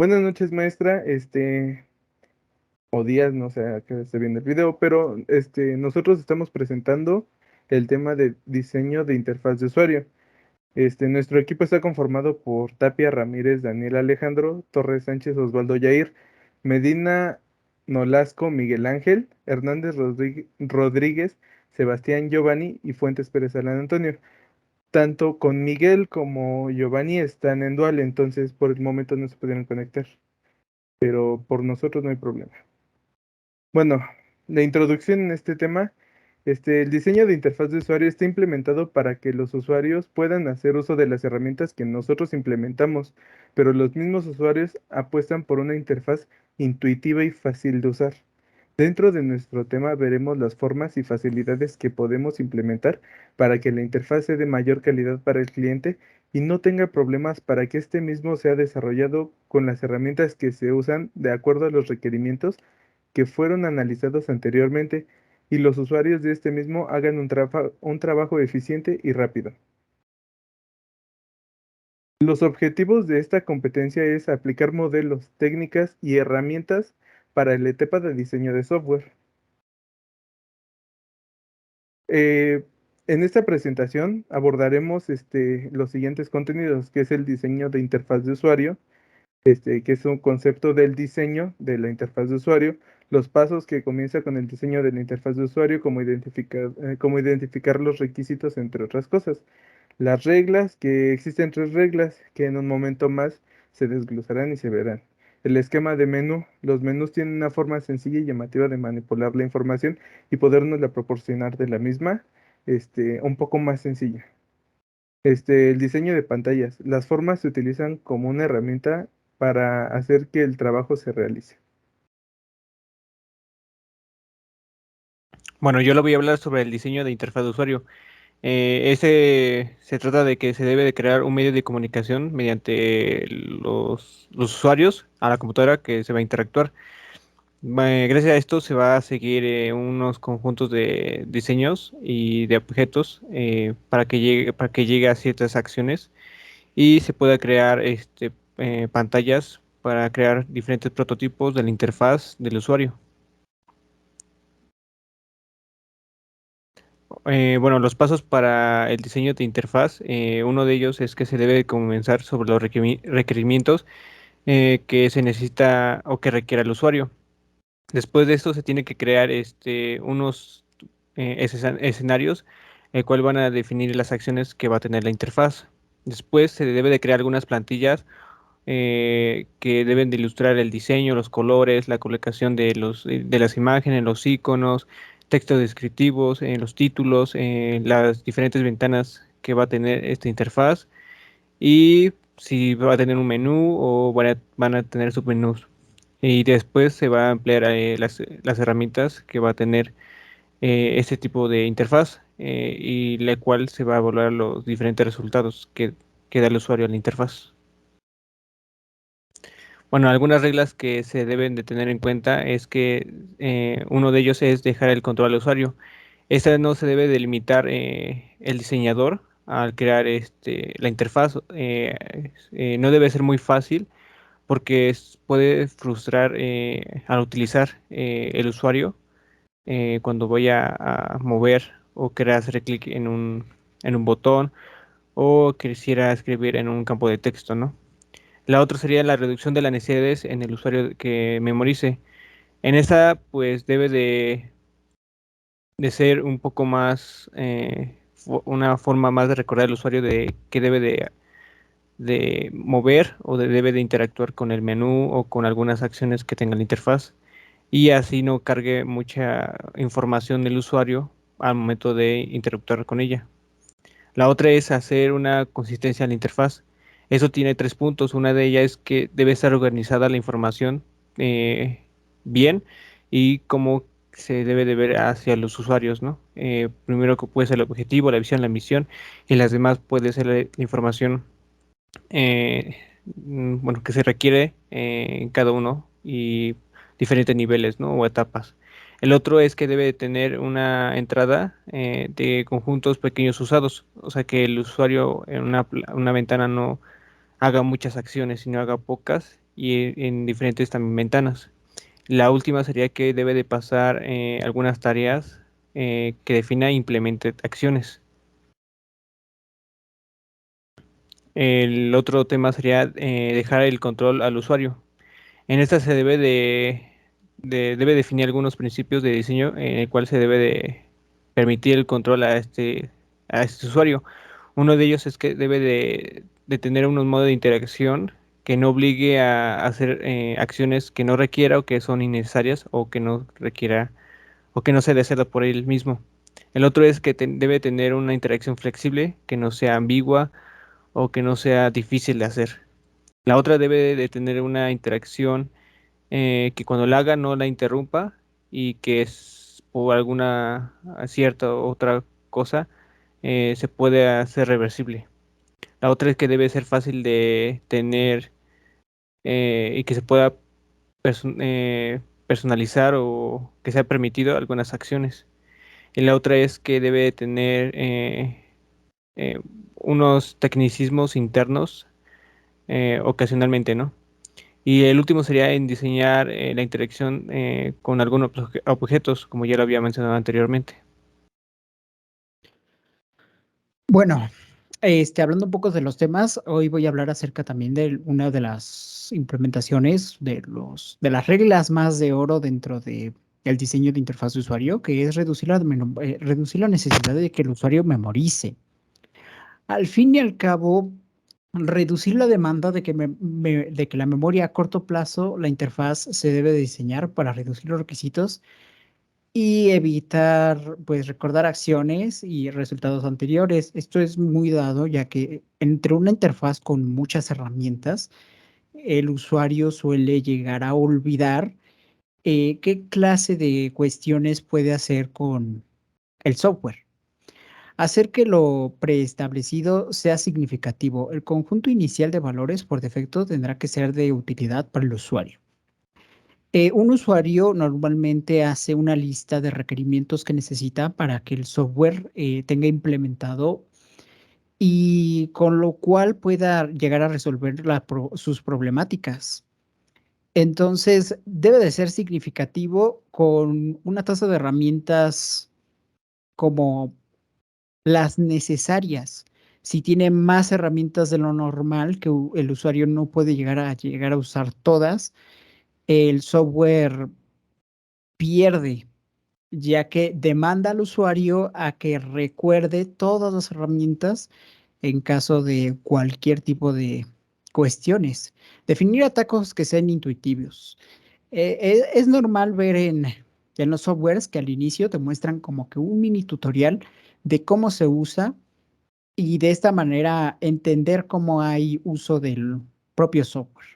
Buenas noches, maestra, o días, no sé a qué hora esté viendo el video, pero nosotros estamos presentando el tema de diseño de interfaz de usuario. Nuestro equipo está conformado por Tapia Ramírez, Daniel Alejandro, Torres Sánchez, Osvaldo Yair, Medina Nolasco, Miguel Ángel, Hernández Rodríguez, Sebastián Giovanni y Fuentes Pérez Alan Antonio. Tanto con Miguel como Giovanni están en dual, entonces por el momento no se pudieron conectar, pero por nosotros no hay problema. Bueno, la introducción en este tema, el diseño de interfaz de usuario está implementado para que los usuarios puedan hacer uso de las herramientas que nosotros implementamos, pero los mismos usuarios apuestan por una interfaz intuitiva y fácil de usar. Dentro de nuestro tema veremos las formas y facilidades que podemos implementar para que la interfaz sea de mayor calidad para el cliente y no tenga problemas para que este mismo sea desarrollado con las herramientas que se usan de acuerdo a los requerimientos que fueron analizados anteriormente y los usuarios de este mismo hagan un trabajo eficiente y rápido. Los objetivos de esta competencia es aplicar modelos, técnicas y herramientas para la etapa de diseño de software. Eh, en esta presentación abordaremos los siguientes contenidos, que es el diseño de interfaz de usuario, que es un concepto del diseño de la interfaz de usuario, los pasos que comienza con el diseño de la interfaz de usuario, cómo identificar los requisitos, entre otras cosas. Las reglas, que existen tres reglas que en un momento más se desglosarán y se verán. El esquema de menú. Los menús tienen una forma sencilla y llamativa de manipular la información y podernosla proporcionar de la misma, un poco más sencilla. El diseño de pantallas. Las formas se utilizan como una herramienta para hacer que el trabajo se realice. Bueno, yo le voy a hablar sobre el diseño de interfaz de usuario. Ese se trata de que se debe de crear un medio de comunicación mediante los usuarios a la computadora que se va a interactuar. Gracias a esto se va a seguir unos conjuntos de diseños y de objetos para que llegue a ciertas acciones y se pueda crear pantallas para crear diferentes prototipos de la interfaz del usuario. Bueno, los pasos para el diseño de interfaz, uno de ellos es que se debe comenzar sobre los requerimientos que se necesita o que requiera el usuario. Después de esto se tiene que crear unos escenarios, el cual van a definir las acciones que va a tener la interfaz. Después se debe de crear algunas plantillas que deben de ilustrar el diseño, los colores, la colocación de las imágenes, los iconos, textos descriptivos, los títulos, las diferentes ventanas que va a tener esta interfaz y si va a tener un menú o van a tener submenús. Y después se va a emplear las herramientas que va a tener este tipo de interfaz y la cual se va a evaluar los diferentes resultados que da el usuario a la interfaz. Bueno, algunas reglas que se deben de tener en cuenta es que uno de ellos es dejar el control al usuario. Esta no se debe delimitar el diseñador al crear la interfaz. No debe ser muy fácil porque puede frustrar al utilizar el usuario cuando vaya a mover o quiera hacer clic en un botón o quisiera escribir en un campo de texto, ¿no? La otra sería la reducción de las necesidades en el usuario que memorice. En esta, pues debe de ser un poco más, una forma más de recordar al usuario de que debe de mover o debe de interactuar con el menú o con algunas acciones que tenga la interfaz y así no cargue mucha información del usuario al momento de interactuar con ella. La otra es hacer una consistencia en la interfaz. Eso tiene tres puntos. Una de ellas es que debe estar organizada la información bien y cómo se debe de ver hacia los usuarios, ¿no? Primero que puede ser el objetivo, la visión, la misión y las demás puede ser la información eh, bueno, que se requiere en cada uno y diferentes niveles, ¿no? O etapas. El otro es que debe tener una entrada de conjuntos pequeños usados, o sea que el usuario en una ventana no haga muchas acciones, sino haga pocas y en diferentes también ventanas. La última sería que debe de pasar algunas tareas que defina e implemente acciones. El otro tema sería dejar el control al usuario. En esta se debe definir algunos principios de diseño en el cual se debe de permitir el control a este usuario. Uno de ellos es que debe de tener unos modos de interacción que no obligue a hacer acciones que no requiera o que son innecesarias o que no requiera o que no sea deseado por él mismo. El otro es que debe tener una interacción flexible, que no sea ambigua o que no sea difícil de hacer. La otra debe de tener una interacción que cuando la haga no la interrumpa y que es por alguna cierta otra cosa se puede hacer reversible. La otra es que debe ser fácil de tener y que se pueda personalizar o que sea permitido algunas acciones. Y la otra es que debe tener eh, unos tecnicismos internos ocasionalmente, ¿no? Y el último sería en diseñar la interacción con algunos objetos, como ya lo había mencionado anteriormente. Bueno, hablando un poco de los temas, hoy voy a hablar acerca también de una de las implementaciones de las reglas más de oro dentro de el diseño de interfaz de usuario, que es reducir la necesidad de que el usuario memorice. Al fin y al cabo, reducir la demanda de que la memoria a corto plazo, la interfaz se debe de diseñar para reducir los requisitos y evitar, pues, recordar acciones y resultados anteriores. Esto es muy dado, ya que entre una interfaz con muchas herramientas, el usuario suele llegar a olvidar qué clase de cuestiones puede hacer con el software. Hacer que lo preestablecido sea significativo. El conjunto inicial de valores por defecto tendrá que ser de utilidad para el usuario. Un usuario normalmente hace una lista de requerimientos que necesita para que el software tenga implementado y con lo cual pueda llegar a resolver sus problemáticas. Entonces, debe de ser significativo con una tasa de herramientas como las necesarias. Si tiene más herramientas de lo normal, que el usuario no puede llegar a usar todas, el software pierde, ya que demanda al usuario a que recuerde todas las herramientas en caso de cualquier tipo de cuestiones. Definir atajos que sean intuitivos. Es normal ver en los softwares que al inicio te muestran como que un mini tutorial de cómo se usa y de esta manera entender cómo hay uso del propio software.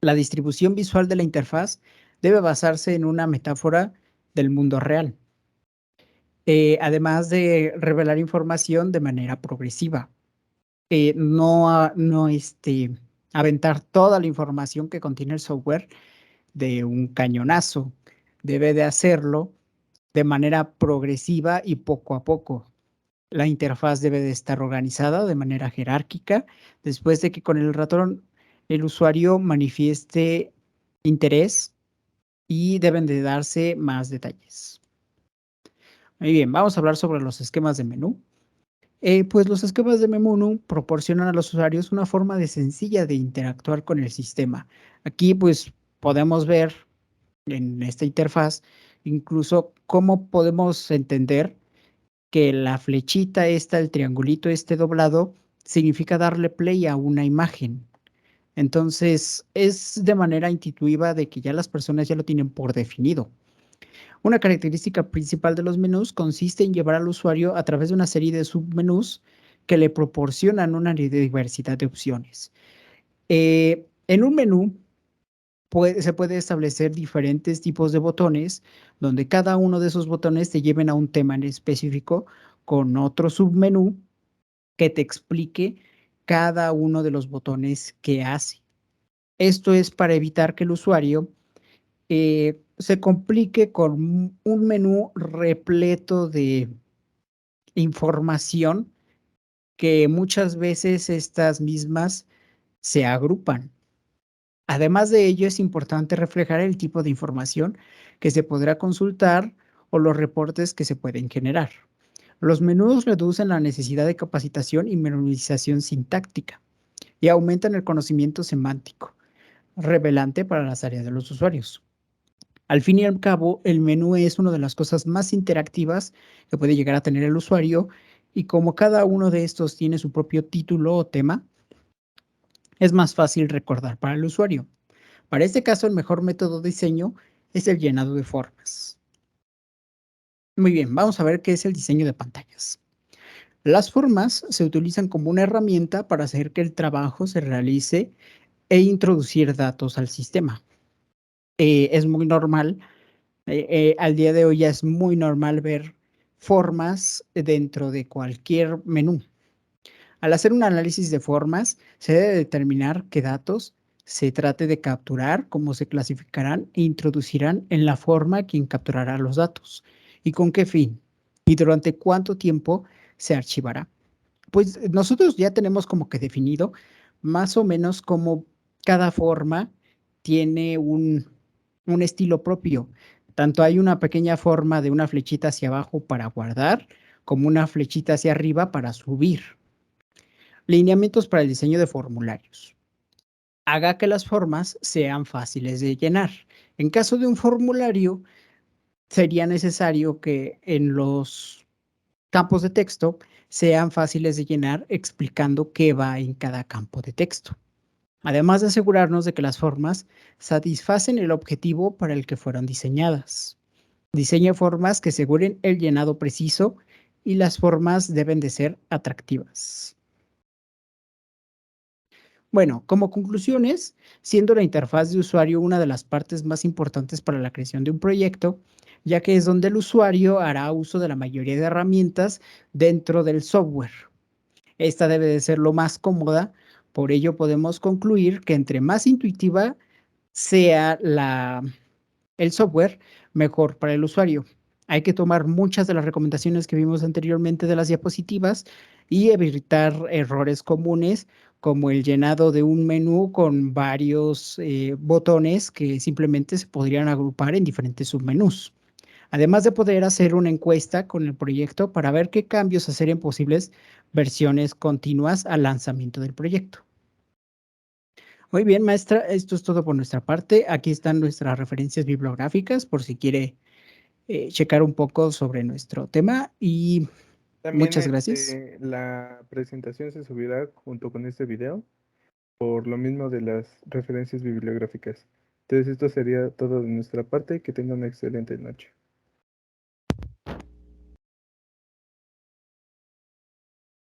La distribución visual de la interfaz debe basarse en una metáfora del mundo real, además de revelar información de manera progresiva. No aventar toda la información que contiene el software de un cañonazo. Debe de hacerlo de manera progresiva y poco a poco. La interfaz debe de estar organizada de manera jerárquica, después de que con el ratón el usuario manifieste interés y deben de darse más detalles. Muy bien, vamos a hablar sobre los esquemas de menú. Pues los esquemas de menú proporcionan a los usuarios una forma sencilla de interactuar con el sistema. Aquí pues podemos ver en esta interfaz incluso cómo podemos entender que la flechita esta, el triangulito este doblado, significa darle play a una imagen. Entonces, es de manera intuitiva de que ya las personas ya lo tienen por definido. Una característica principal de los menús consiste en llevar al usuario a través de una serie de submenús que le proporcionan una diversidad de opciones. En un menú se puede establecer diferentes tipos de botones, donde cada uno de esos botones te lleven a un tema en específico con otro submenú que te explique cada uno de los botones que hace. Esto es para evitar que el usuario se complique con un menú repleto de información que muchas veces estas mismas se agrupan. Además de ello, es importante reflejar el tipo de información que se podrá consultar o los reportes que se pueden generar. Los menús reducen la necesidad de capacitación y memorización sintáctica y aumentan el conocimiento semántico, relevante para las áreas de los usuarios. Al fin y al cabo, el menú es una de las cosas más interactivas que puede llegar a tener el usuario y como cada uno de estos tiene su propio título o tema, es más fácil recordar para el usuario. Para este caso, el mejor método de diseño es el llenado de formas. Muy bien, vamos a ver qué es el diseño de pantallas. Las formas se utilizan como una herramienta para hacer que el trabajo se realice e introducir datos al sistema. Es muy normal, al día de hoy ya es muy normal ver formas dentro de cualquier menú. Al hacer un análisis de formas, se debe determinar qué datos se trate de capturar, cómo se clasificarán e introducirán en la forma quien capturará los datos y con qué fin y durante cuánto tiempo se archivará. Pues nosotros ya tenemos como que definido más o menos cómo cada forma tiene un estilo propio. Tanto hay una pequeña forma de una flechita hacia abajo para guardar, como una flechita hacia arriba para subir. Lineamientos para el diseño de formularios. Haga que las formas sean fáciles de llenar. En caso de un formulario, sería necesario que en los campos de texto sean fáciles de llenar explicando qué va en cada campo de texto. Además de asegurarnos de que las formas satisfacen el objetivo para el que fueron diseñadas. Diseñe formas que aseguren el llenado preciso y las formas deben de ser atractivas. Bueno, como conclusiones, siendo la interfaz de usuario una de las partes más importantes para la creación de un proyecto, ya que es donde el usuario hará uso de la mayoría de herramientas dentro del software. Esta debe de ser lo más cómoda, por ello podemos concluir que entre más intuitiva sea el software, mejor para el usuario. Hay que tomar muchas de las recomendaciones que vimos anteriormente de las diapositivas y evitar errores comunes como el llenado de un menú con varios botones que simplemente se podrían agrupar en diferentes submenús. Además de poder hacer una encuesta con el proyecto para ver qué cambios hacer en posibles versiones continuas al lanzamiento del proyecto. Muy bien, maestra, esto es todo por nuestra parte. Aquí están nuestras referencias bibliográficas por si quiere checar un poco sobre nuestro tema y También muchas gracias. la presentación se subirá junto con este video por lo mismo de las referencias bibliográficas. Entonces esto sería todo de nuestra parte. Que tengan una excelente noche.